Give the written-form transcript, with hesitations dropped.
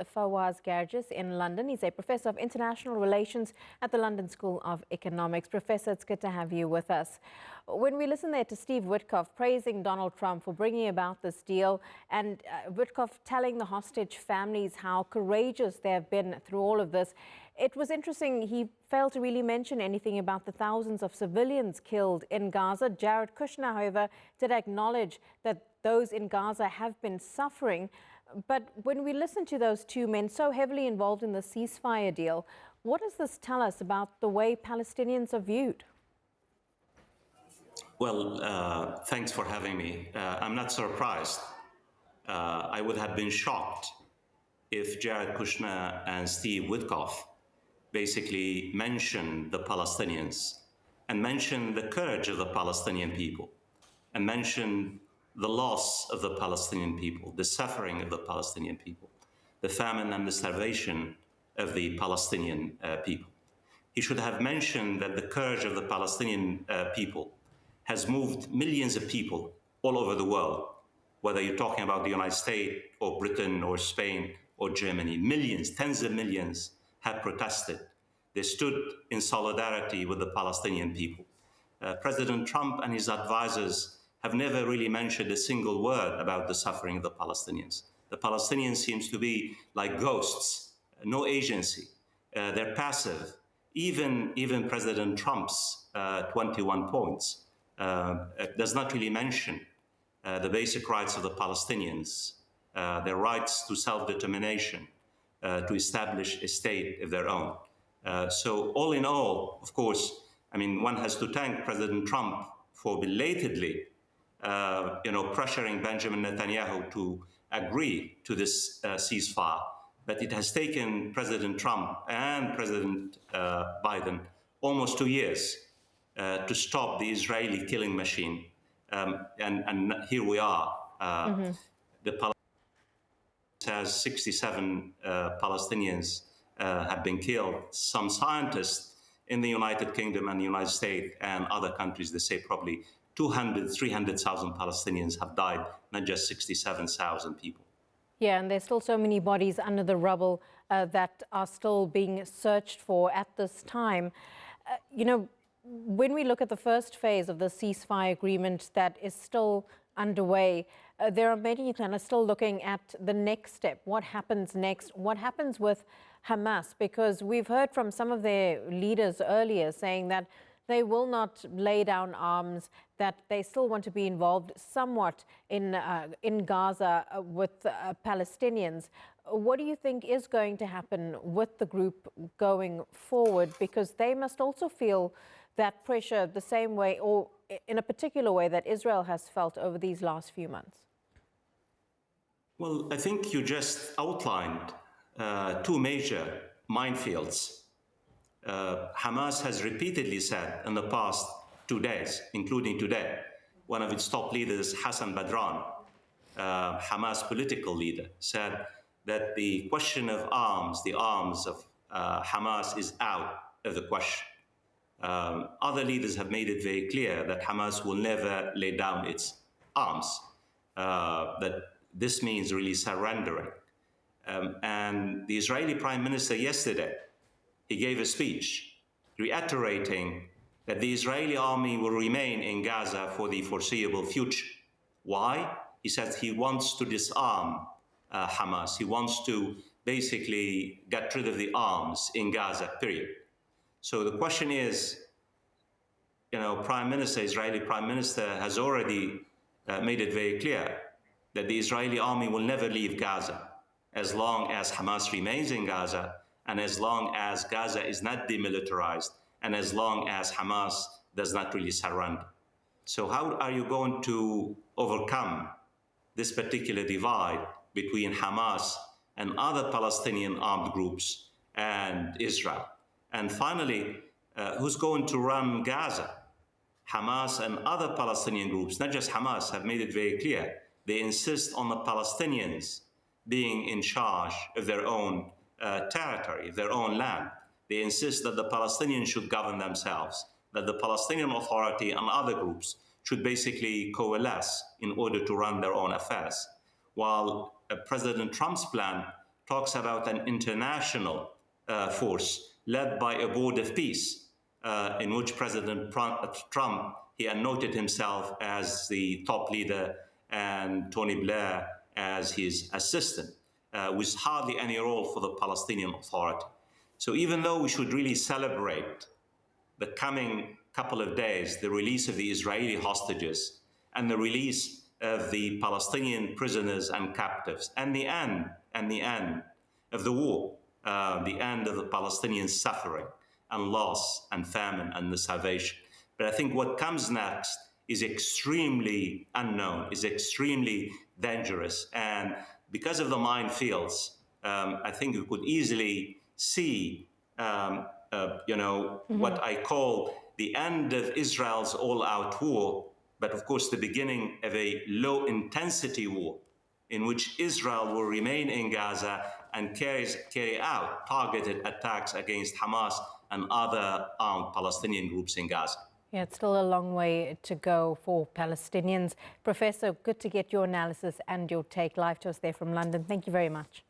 Fawaz Gerges in London. He's a professor of international relations at the London School of Economics. Professor, it's good to have you with us. When we listen there to Steve Witkoff praising Donald Trump for bringing about this deal, and Witkoff telling the hostage families how courageous they have been through all of this, it was interesting. He failed to really mention anything about the thousands of civilians killed in Gaza. Jared Kushner, however, did acknowledge that those in Gaza have been suffering. But when we listen to those two men so heavily involved in the ceasefire deal, what does this tell us about the way Palestinians are viewed? Well, thanks for having me. I'm not surprised. I would have been shocked if Jared Kushner and Steve Witkoff basically mentioned the Palestinians and mentioned the courage of the Palestinian people and mentioned the loss of the Palestinian people, the suffering of the Palestinian people, the famine and the starvation of the Palestinian people. He should have mentioned that the courage of the Palestinian people has moved millions of people all over the world, whether you're talking about the United States or Britain or Spain or Germany. Millions, tens of millions have protested. They stood in solidarity with the Palestinian people. President Trump and his advisors have never really mentioned a single word about the suffering of the Palestinians. The Palestinians seems to be like ghosts, no agency. They're passive. Even President Trump's 21 points does not really mention the basic rights of the Palestinians, their rights to self-determination, to establish a state of their own. So all in all, of course, I mean, one has to thank President Trump for belatedly pressuring Benjamin Netanyahu to agree to this ceasefire. But it has taken President Trump and President Biden almost 2 years to stop the Israeli killing machine. And here we are. The Palestinians has 67 Palestinians have been killed. Some scientists in the United Kingdom and the United States and other countries, they say probably 200, 300,000 Palestinians have died, not just 67,000 people. Yeah, and there's still so many bodies under the rubble that are still being searched for at this time. When we look at the first phase of the ceasefire agreement that is still underway, there are many that are still looking at the next step. What happens next? What happens with Hamas? Because we've heard from some of their leaders earlier saying that they will not lay down arms, that they still want to be involved somewhat in Gaza with Palestinians. What do you think is going to happen with the group going forward? Because they must also feel that pressure the same way, or in a particular way, that Israel has felt over these last few months. Well, I think you just outlined two major minefields. Hamas has repeatedly said in the past 2 days, including today, one of its top leaders, Hassan Badran, Hamas political leader, said that the question of arms, the arms of Hamas is out of the question. Other leaders have made it very clear that Hamas will never lay down its arms, that this means really surrendering. And the Israeli Prime Minister yesterday, he gave a speech reiterating that the Israeli army will remain in Gaza for the foreseeable future. Why? He says he wants to disarm Hamas. He wants to basically get rid of the arms in Gaza, period. So the question is, Israeli Prime Minister has already made it very clear that the Israeli army will never leave Gaza as long as Hamas remains in Gaza, and as long as Gaza is not demilitarized, and as long as Hamas does not really surrender. So how are you going to overcome this particular divide between Hamas and other Palestinian armed groups and Israel? And finally, who's going to run Gaza? Hamas and other Palestinian groups, not just Hamas, have made it very clear. They insist on the Palestinians being in charge of their own territory, their own land. They insist that the Palestinians should govern themselves, that the Palestinian Authority and other groups should basically coalesce in order to run their own affairs. While President Trump's plan talks about an international force led by a board of peace, in which President Trump, he anointed himself as the top leader and Tony Blair as his assistant, with hardly any role for the Palestinian Authority. So even though we should really celebrate the coming couple of days, the release of the Israeli hostages and the release of the Palestinian prisoners and captives, and the end of the war, the end of the Palestinian suffering and loss and famine and the salvation. But I think what comes next is extremely unknown, is extremely dangerous. And because of the minefields, I think we could easily see, what I call the end of Israel's all-out war, but of course the beginning of a low-intensity war in which Israel will remain in Gaza and carry out targeted attacks against Hamas and other armed Palestinian groups in Gaza. Yeah, it's still a long way to go for Palestinians. Professor, good to get your analysis and your take live to us there from London. Thank you very much.